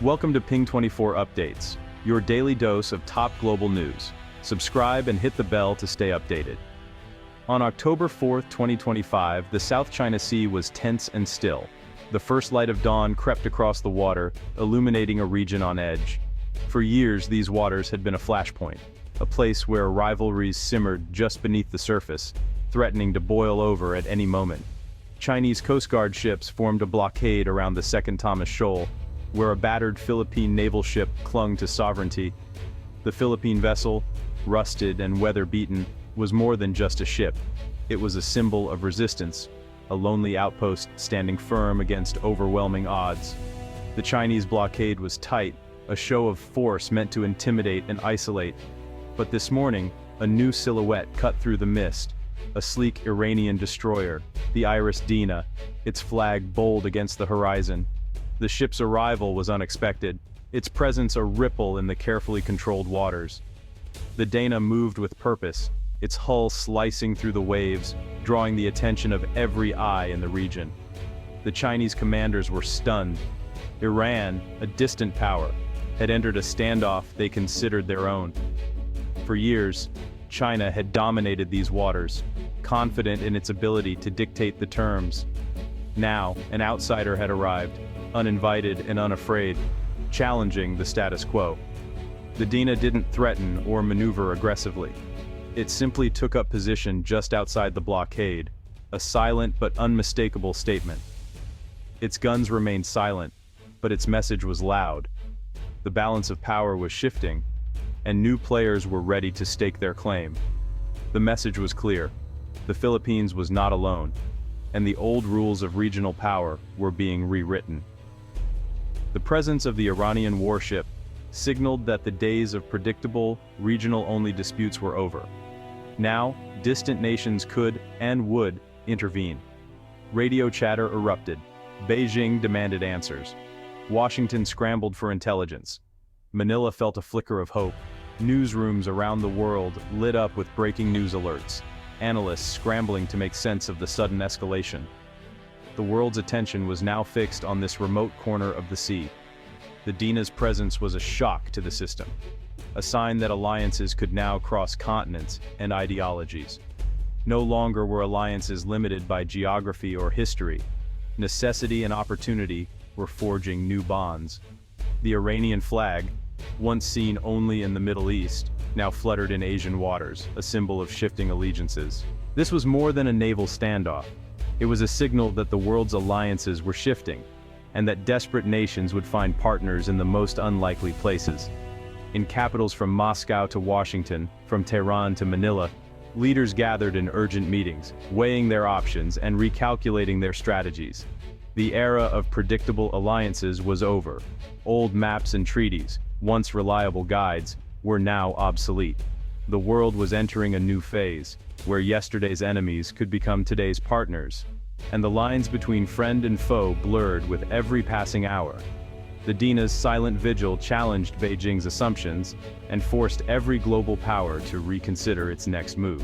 Welcome to Ping 24 Updates, your daily dose of top global news. Subscribe and hit the bell to stay updated. On October 4, 2025, the South China Sea was tense and still. The first light of dawn crept across the water, illuminating a region on edge. For years, these waters had been a flashpoint, a place where rivalries simmered just beneath the surface, threatening to boil over at any moment. Chinese Coast Guard ships formed a blockade around the Second Thomas Shoal, where a battered Philippine naval ship clung to sovereignty. The Philippine vessel, rusted and weather-beaten, was more than just a ship. It was a symbol of resistance, a lonely outpost standing firm against overwhelming odds. The Chinese blockade was tight, a show of force meant to intimidate and isolate. But this morning, a new silhouette cut through the mist. A sleek Iranian destroyer, the Iris Dina, its flag bold against the horizon. The ship's arrival was unexpected, its presence a ripple in the carefully controlled waters. The Dana moved with purpose, its hull slicing through the waves, drawing the attention of every eye in the region. The Chinese commanders were stunned. Iran, a distant power, had entered a standoff they considered their own. For years, China had dominated these waters, confident in its ability to dictate the terms. Now, an outsider had arrived, uninvited and unafraid, challenging the status quo. The Dina didn't threaten or maneuver aggressively. It simply took up position just outside the blockade, a silent but unmistakable statement. Its guns remained silent, but its message was loud. The balance of power was shifting, and new players were ready to stake their claim. The message was clear: the Philippines was not alone, and the old rules of regional power were being rewritten. The presence of the Iranian warship signaled that the days of predictable, regional-only disputes were over. Now, distant nations could and would intervene. Radio chatter erupted. Beijing demanded answers. Washington scrambled for intelligence. Manila felt a flicker of hope. Newsrooms around the world lit up with breaking news alerts, analysts scrambling to make sense of the sudden escalation. The world's attention was now fixed on this remote corner of the sea. The Dina's presence was a shock to the system, a sign that alliances could now cross continents and ideologies. No longer were alliances limited by geography or history. Necessity and opportunity were forging new bonds. The Iranian flag, once seen only in the Middle East, now fluttered in Asian waters, a symbol of shifting allegiances. This was more than a naval standoff. It was a signal that the world's alliances were shifting, and that desperate nations would find partners in the most unlikely places. In capitals from Moscow to Washington, from Tehran to Manila, leaders gathered in urgent meetings, weighing their options and recalculating their strategies. The era of predictable alliances was over. Old maps and treaties, once reliable guides, were now obsolete. The world was entering a new phase, where yesterday's enemies could become today's partners, and the lines between friend and foe blurred with every passing hour. The Dina's silent vigil challenged Beijing's assumptions and forced every global power to reconsider its next move.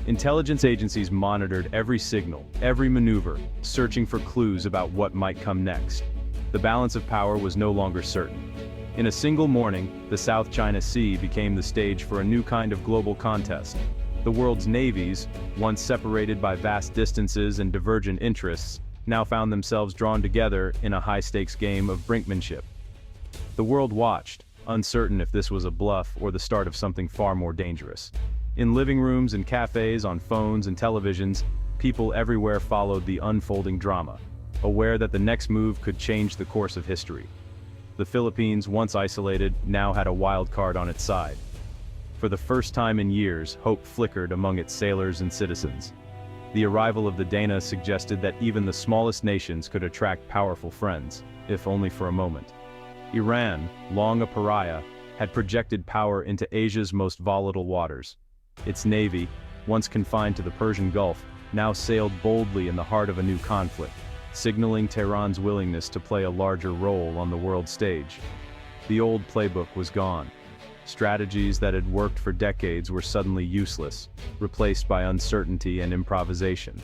Intelligence agencies monitored every signal, every maneuver, searching for clues about what might come next. The balance of power was no longer certain. In a single morning, the South China Sea became the stage for a new kind of global contest. The world's navies, once separated by vast distances and divergent interests, now found themselves drawn together in a high-stakes game of brinkmanship. The world watched, uncertain if this was a bluff or the start of something far more dangerous. In living rooms and cafes, on phones and televisions, people everywhere followed the unfolding drama, aware that the next move could change the course of history. The Philippines, once isolated, now had a wild card on its side. For the first time in years, hope flickered among its sailors and citizens. The arrival of the Dana suggested that even the smallest nations could attract powerful friends, if only for a moment. Iran, long a pariah, had projected power into Asia's most volatile waters. Its navy, once confined to the Persian Gulf, now sailed boldly in the heart of a new conflict, signaling Tehran's willingness to play a larger role on the world stage. The old playbook was gone. Strategies that had worked for decades were suddenly useless, replaced by uncertainty and improvisation.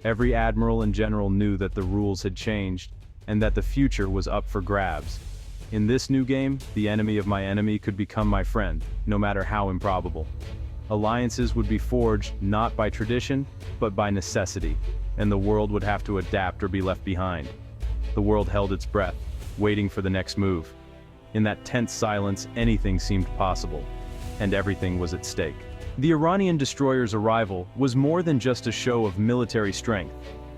Every admiral and general knew that the rules had changed, and that the future was up for grabs. In this new game, the enemy of my enemy could become my friend, no matter how improbable. Alliances would be forged not by tradition, but by necessity, and the world would have to adapt or be left behind. The world held its breath, waiting for the next move. In that tense silence, anything seemed possible, and everything was at stake. The Iranian destroyer's arrival was more than just a show of military strength.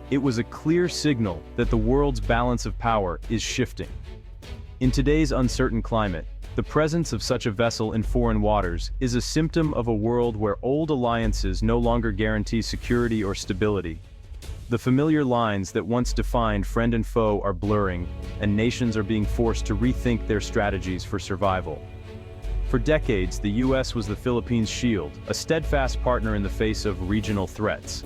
It was a clear signal that the world's balance of power is shifting. In today's uncertain climate, the presence of such a vessel in foreign waters is a symptom of a world where old alliances no longer guarantee security or stability. The familiar lines that once defined friend and foe are blurring, and nations are being forced to rethink their strategies for survival. For decades, the US was the Philippines' shield, a steadfast partner in the face of regional threats.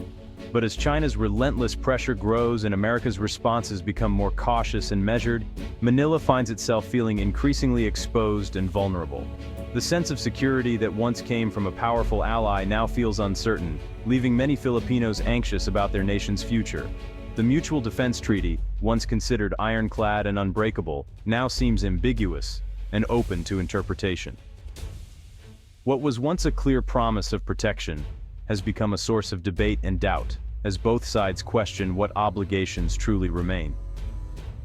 But as China's relentless pressure grows and America's responses become more cautious and measured, Manila finds itself feeling increasingly exposed and vulnerable. The sense of security that once came from a powerful ally now feels uncertain, leaving many Filipinos anxious about their nation's future. The Mutual Defense Treaty, once considered ironclad and unbreakable, now seems ambiguous and open to interpretation. What was once a clear promise of protection has become a source of debate and doubt, as both sides question what obligations truly remain.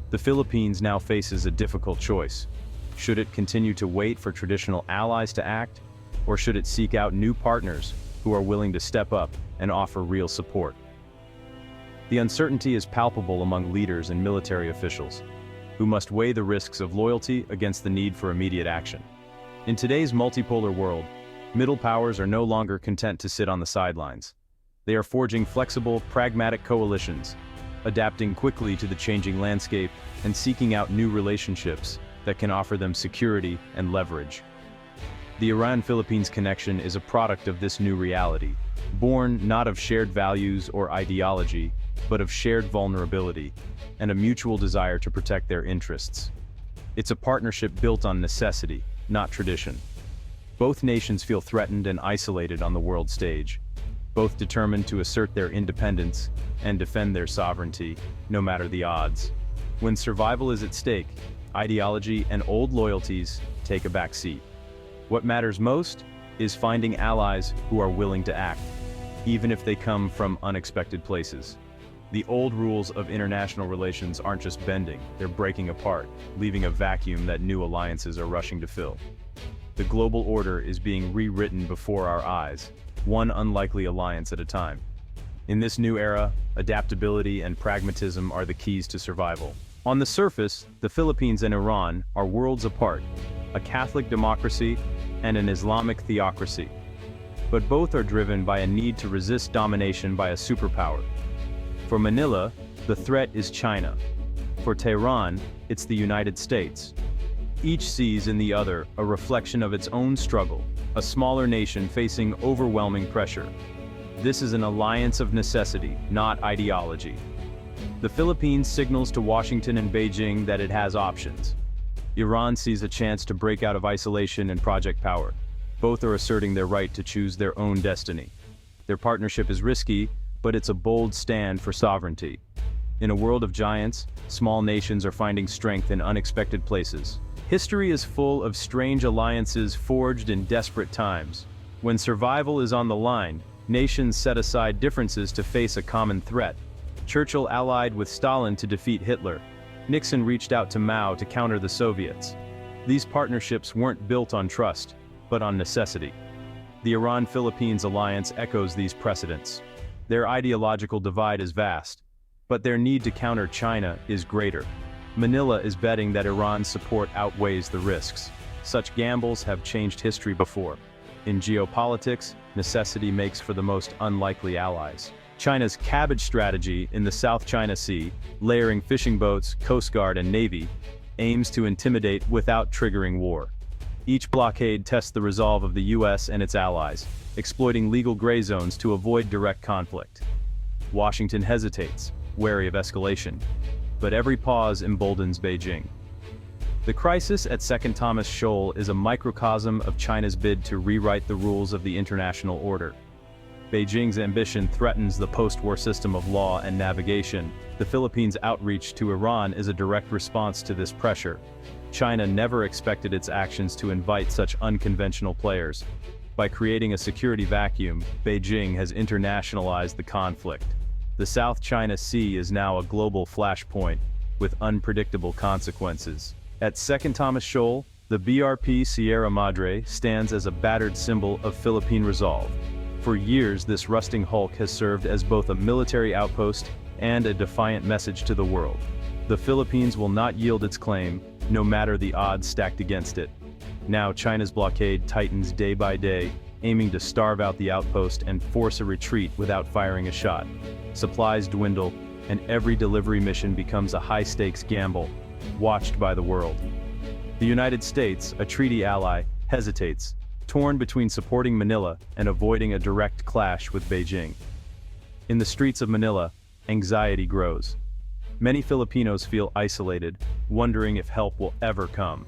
The Philippines now faces a difficult choice. Should it continue to wait for traditional allies to act, or should it seek out new partners who are willing to step up and offer real support? The uncertainty is palpable among leaders and military officials, who must weigh the risks of loyalty against the need for immediate action. In today's multipolar world, middle powers are no longer content to sit on the sidelines. They are forging flexible, pragmatic coalitions, adapting quickly to the changing landscape and seeking out new relationships that can offer them security and leverage. The Iran-Philippines connection is a product of this new reality, born not of shared values or ideology, but of shared vulnerability and a mutual desire to protect their interests. It's a partnership built on necessity, not tradition. Both nations feel threatened and isolated on the world stage, both determined to assert their independence and defend their sovereignty, no matter the odds. When survival is at stake, ideology and old loyalties take a back seat. What matters most is finding allies who are willing to act, even if they come from unexpected places. The old rules of international relations aren't just bending, they're breaking apart, leaving a vacuum that new alliances are rushing to fill. The global order is being rewritten before our eyes, one unlikely alliance at a time. In this new era, adaptability and pragmatism are the keys to survival. On the surface, the Philippines and Iran are worlds apart, a Catholic democracy and an Islamic theocracy. But both are driven by a need to resist domination by a superpower. For Manila, the threat is China. For Tehran, it's the United States. Each sees in the other a reflection of its own struggle, a smaller nation facing overwhelming pressure. This is an alliance of necessity, not ideology. The Philippines signals to Washington and Beijing that it has options. Iran sees a chance to break out of isolation and project power. Both are asserting their right to choose their own destiny. Their partnership is risky, but it's a bold stand for sovereignty. In a world of giants, small nations are finding strength in unexpected places. History is full of strange alliances forged in desperate times. When survival is on the line, nations set aside differences to face a common threat. Churchill allied with Stalin to defeat Hitler. Nixon reached out to Mao to counter the Soviets. These partnerships weren't built on trust, but on necessity. The Iran-Philippines alliance echoes these precedents. Their ideological divide is vast, but their need to counter China is greater. Manila is betting that Iran's support outweighs the risks. Such gambles have changed history before. In geopolitics, necessity makes for the most unlikely allies. China's cabbage strategy in the South China Sea, layering fishing boats, Coast Guard, and Navy, aims to intimidate without triggering war. Each blockade tests the resolve of the US and its allies, exploiting legal gray zones to avoid direct conflict. Washington hesitates, wary of escalation, but every pause emboldens Beijing. The crisis at Second Thomas Shoal is a microcosm of China's bid to rewrite the rules of the international order. Beijing's ambition threatens the post-war system of law and navigation. The Philippines' outreach to Iran is a direct response to this pressure. China never expected its actions to invite such unconventional players. By creating a security vacuum, Beijing has internationalized the conflict. The South China Sea is now a global flashpoint, with unpredictable consequences. At Second Thomas Shoal, the BRP Sierra Madre stands as a battered symbol of Philippine resolve. For years, this rusting hulk has served as both a military outpost and a defiant message to the world. The Philippines will not yield its claim, no matter the odds stacked against it. Now China's blockade tightens day by day, aiming to starve out the outpost and force a retreat without firing a shot. Supplies dwindle, and every delivery mission becomes a high-stakes gamble, watched by the world. The United States, a treaty ally, hesitates, torn between supporting Manila and avoiding a direct clash with Beijing. In the streets of Manila, anxiety grows. Many Filipinos feel isolated, wondering if help will ever come.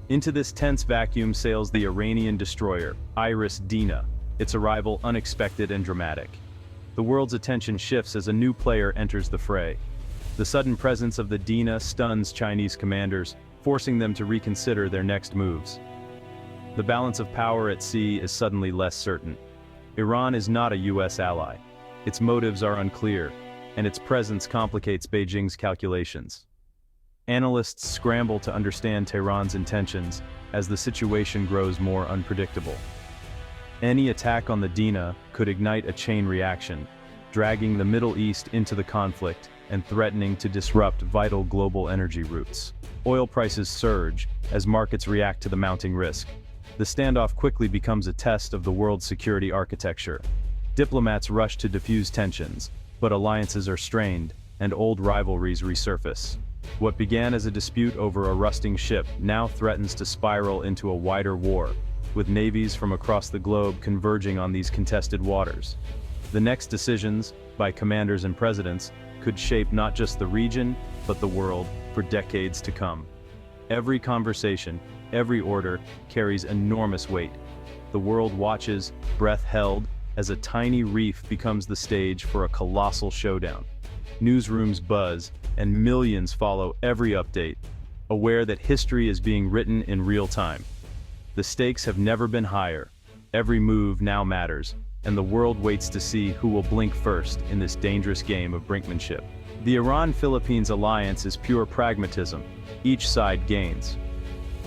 Into this tense vacuum sails the Iranian destroyer, Iris Dina, its arrival unexpected and dramatic. The world's attention shifts as a new player enters the fray. The sudden presence of the Dina stuns Chinese commanders, forcing them to reconsider their next moves. The balance of power at sea is suddenly less certain. Iran is not a US ally. Its motives are unclear, and its presence complicates Beijing's calculations. Analysts scramble to understand Tehran's intentions as the situation grows more unpredictable. Any attack on the Dina could ignite a chain reaction, dragging the Middle East into the conflict and threatening to disrupt vital global energy routes. Oil prices surge as markets react to the mounting risk. The standoff quickly becomes a test of the world's security architecture. Diplomats rush to diffuse tensions, but alliances are strained, and old rivalries resurface. What began as a dispute over a rusting ship now threatens to spiral into a wider war, with navies from across the globe converging on these contested waters. The next decisions, by commanders and presidents, could shape not just the region, but the world, for decades to come. Every conversation, every order, carries enormous weight. The world watches, breath held, as a tiny reef becomes the stage for a colossal showdown. Newsrooms buzz, and millions follow every update, aware that history is being written in real time. The stakes have never been higher. Every move now matters, and the world waits to see who will blink first in this dangerous game of brinkmanship. The Iran-Philippines alliance is pure pragmatism. Each side gains.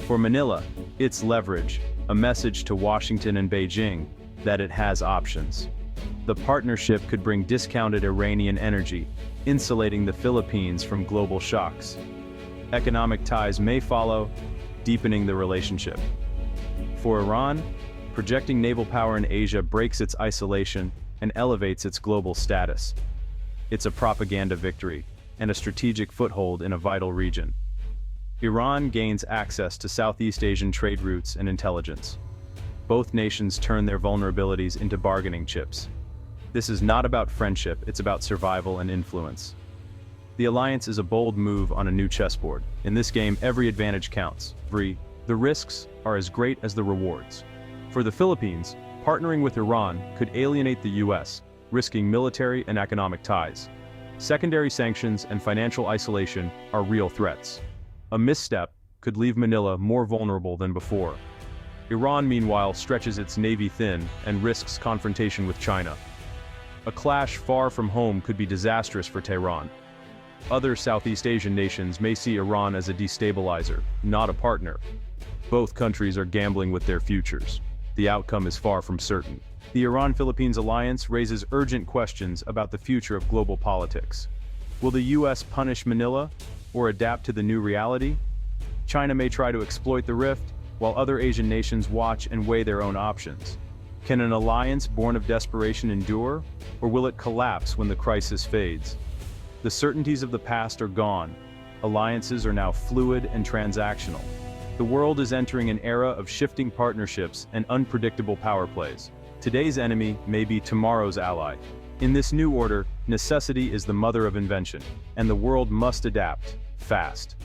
For Manila, it's leverage, a message to Washington and Beijing that it has options. The partnership could bring discounted Iranian energy, insulating the Philippines from global shocks. Economic ties may follow, deepening the relationship. For Iran, projecting naval power in Asia breaks its isolation and elevates its global status. It's a propaganda victory and a strategic foothold in a vital region. Iran gains access to Southeast Asian trade routes and intelligence. Both nations turn their vulnerabilities into bargaining chips. This is not about friendship, it's about survival and influence. The alliance is a bold move on a new chessboard. In this game, every advantage counts. The risks are as great as the rewards. For the Philippines, partnering with Iran could alienate the US, risking military and economic ties. Secondary sanctions and financial isolation are real threats. A misstep could leave Manila more vulnerable than before. Iran, meanwhile, stretches its navy thin and risks confrontation with China. A clash far from home could be disastrous for Tehran. Other Southeast Asian nations may see Iran as a destabilizer, not a partner. Both countries are gambling with their futures. The outcome is far from certain. The Iran-Philippines alliance raises urgent questions about the future of global politics. Will the US punish Manila or adapt to the new reality? China may try to exploit the rift, while other Asian nations watch and weigh their own options. Can an alliance born of desperation endure, or will it collapse when the crisis fades? The certainties of the past are gone. Alliances are now fluid and transactional. The world is entering an era of shifting partnerships and unpredictable power plays. Today's enemy may be tomorrow's ally. In this new order, necessity is the mother of invention, and the world must adapt, fast.